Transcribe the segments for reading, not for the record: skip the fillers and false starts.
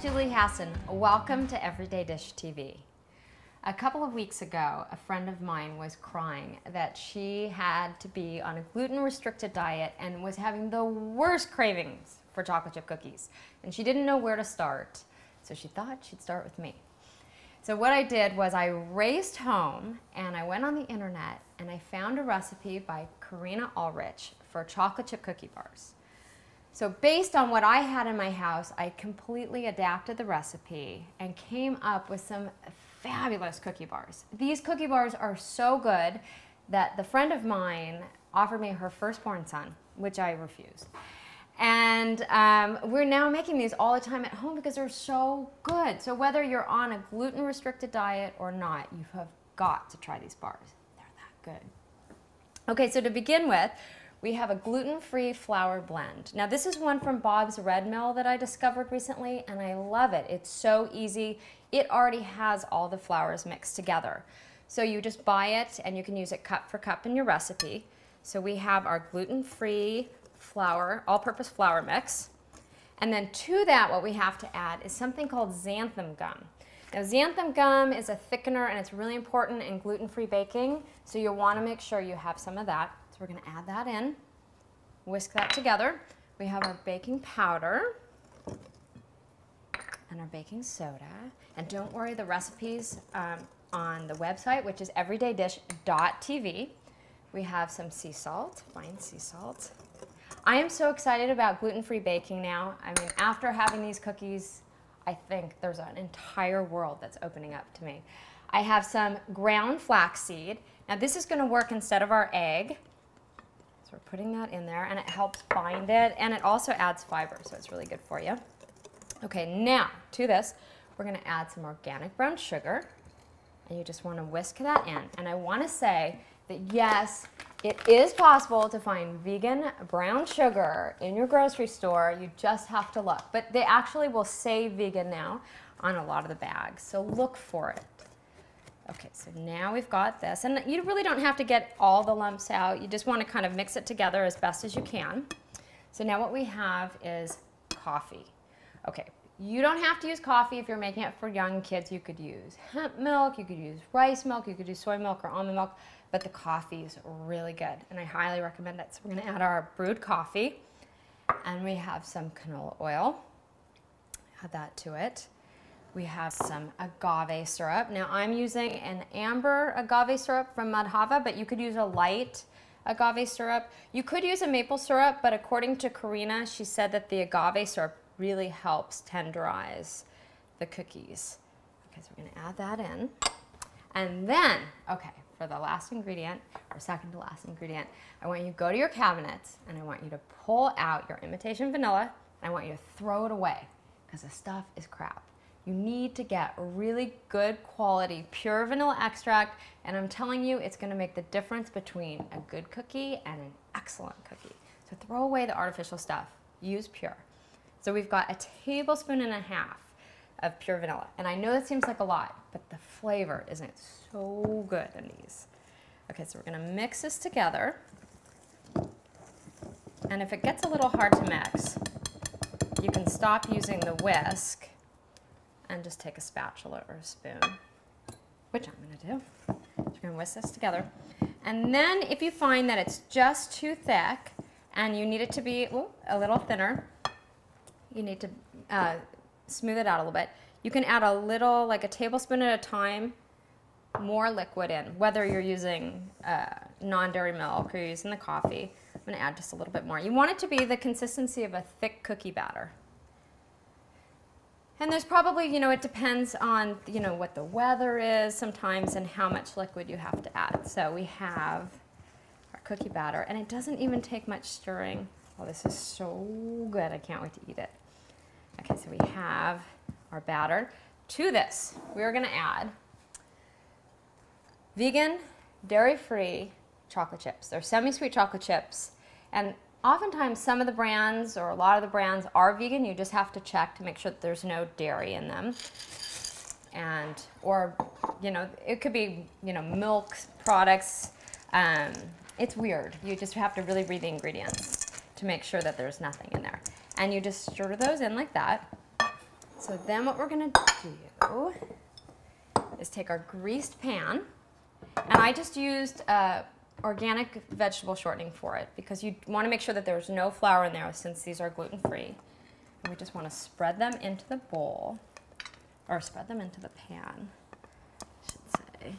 Julie Hassan. Welcome to Everyday Dish TV. A couple of weeks ago, a friend of mine was crying that she had to be on a gluten-restricted diet and was having the worst cravings for chocolate chip cookies. And she didn't know where to start, so she thought she'd start with me. So what I did was I raced home and I went on the internet and I found a recipe by Karina Ulrich for chocolate chip cookie bars. So based on what I had in my house, I completely adapted the recipe and came up with some fabulous cookie bars. These cookie bars are so good that the friend of mine offered me her firstborn son, which I refused. And we're now making these all the time at home because they're so good. So whether you're on a gluten-restricted diet or not, you have got to try these bars. They're that good. Okay, so to begin with, we have a gluten-free flour blend. Now this is one from Bob's Red Mill that I discovered recently, and I love it. It's so easy. It already has all the flours mixed together. So you just buy it and you can use it cup for cup in your recipe. So we have our gluten-free flour, all-purpose flour mix. And then to that, what we have to add is something called xanthan gum. Now xanthan gum is a thickener and it's really important in gluten-free baking, so you'll want to make sure you have some of that. We're going to add that in, whisk that together. We have our baking powder and our baking soda. And don't worry, the recipe's on the website, which is everydaydish.tv. We have some sea salt, fine sea salt. I am so excited about gluten-free baking now. I mean, after having these cookies, I think there's an entire world that's opening up to me. I have some ground flaxseed. Now this is going to work instead of our egg. So we're putting that in there, and it helps bind it, and it also adds fiber, so it's really good for you. Okay, now to this, we're going to add some organic brown sugar, and you just want to whisk that in. And I want to say that yes, it is possible to find vegan brown sugar in your grocery store. You just have to look. But they actually will say vegan now on a lot of the bags, so look for it. Okay, so now we've got this, and you really don't have to get all the lumps out. You just want to kind of mix it together as best as you can. So now what we have is coffee. Okay, you don't have to use coffee if you're making it for young kids. You could use hemp milk, you could use rice milk, you could use soy milk or almond milk, but the coffee is really good, and I highly recommend it. So we're going to add our brewed coffee, and we have some canola oil. Add that to it. We have some agave syrup. Now I'm using an amber agave syrup from Madhava, but you could use a light agave syrup. You could use a maple syrup, but according to Karina, she said that the agave syrup really helps tenderize the cookies. Okay, so we're gonna add that in. And then, okay, for the last ingredient, or second to last ingredient, I want you to go to your cabinets and I want you to pull out your imitation vanilla and I want you to throw it away because the stuff is crap. You need to get really good quality pure vanilla extract, and I'm telling you it's going to make the difference between a good cookie and an excellent cookie. So throw away the artificial stuff. Use pure. So we've got a tablespoon and a half of pure vanilla, and I know that seems like a lot, but the flavor isn't so good in these. Okay, so we're going to mix this together, and if it gets a little hard to mix, you can stop using the whisk and just take a spatula or a spoon, which I'm going to do. So we're going to whisk this together. And then if you find that it's just too thick and you need it to be a little thinner, you need to smooth it out a little bit, you can add a little, like a tablespoon at a time, more liquid in, whether you're using non-dairy milk or you're using the coffee. I'm going to add just a little bit more. You want it to be the consistency of a thick cookie batter. And there's probably, you know, it depends on, you know, what the weather is sometimes and how much liquid you have to add. So we have our cookie batter, and it doesn't even take much stirring. Oh, this is so good. I can't wait to eat it. Okay, so we have our batter. To this, we're going to add vegan, dairy-free chocolate chips. They're semi-sweet chocolate chips, and oftentimes some of the brands or a lot of the brands are vegan. You just have to check to make sure that there's no dairy in them. And, or, you know, it could be, you know, milk products. It's weird. You just have to really read the ingredients to make sure that there's nothing in there. And you just stir those in like that. So then what we're gonna do is take our greased pan, and I just used organic vegetable shortening for it because you want to make sure that there's no flour in there since these are gluten-free. And we just want to spread them into the bowl, or spread them into the pan, I should say.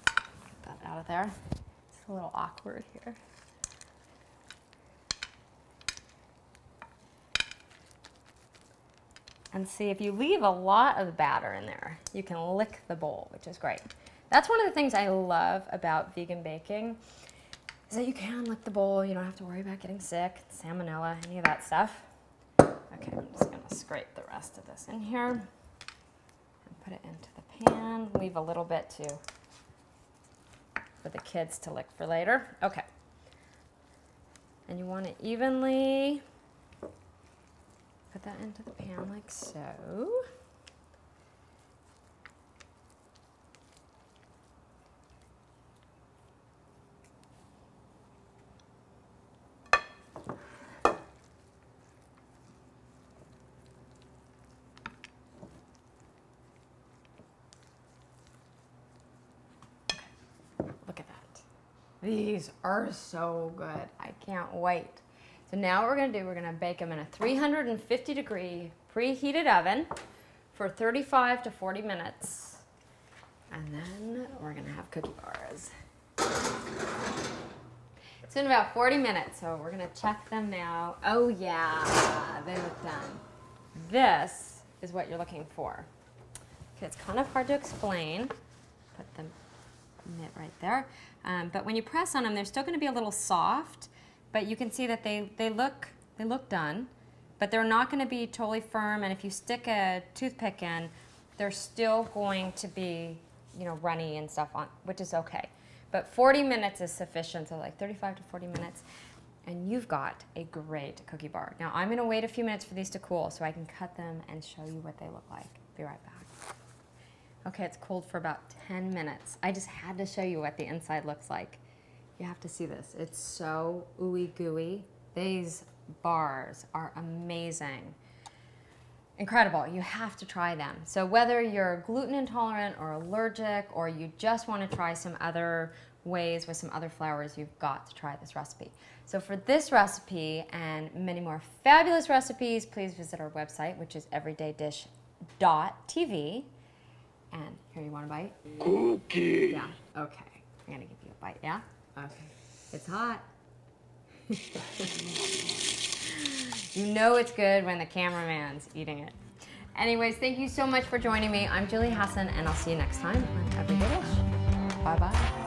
Get that out of there. It's a little awkward here. And see, if you leave a lot of batter in there, you can lick the bowl, which is great. That's one of the things I love about vegan baking, is that you can lick the bowl. You don't have to worry about getting sick, salmonella, any of that stuff. Okay, I'm just gonna scrape the rest of this in here and put it into the pan. Leave a little bit for the kids to lick for later. Okay. And you want to evenly put that into the pan like so. Look at that. These are so good. I can't wait. So now what we're going to do, we're going to bake them in a 350 degree preheated oven for 35 to 40 minutes. And then we're going to have cookie bars. It's been about 40 minutes, so we're going to check them now. Oh yeah, they look done. This is what you're looking for. Okay, it's kind of hard to explain. Put them knit right there. But when you press on them, they're still going to be a little soft. But you can see that they look done, but they're not going to be totally firm. And if you stick a toothpick in, they're still going to be, you know, runny and stuff on, which is okay. But 40 minutes is sufficient, so like 35 to 40 minutes, and you've got a great cookie bar. Now I'm going to wait a few minutes for these to cool so I can cut them and show you what they look like. Be right back. Okay, it's cooled for about 10 minutes. I just had to show you what the inside looks like. You have to see this. It's so ooey gooey. These bars are amazing. Incredible. You have to try them. So whether you're gluten intolerant or allergic, or you just want to try some other ways with some other flours, you've got to try this recipe. So for this recipe and many more fabulous recipes, please visit our website, which is everydaydish.tv. And here, you want a bite? Cookie. Yeah, okay. I'm gonna give you a bite, yeah? Okay. It's hot. You know it's good when the cameraman's eating it. Anyways, thank you so much for joining me. I'm Julie Hassan, and I'll see you next time on Everyday Dish. Bye-bye.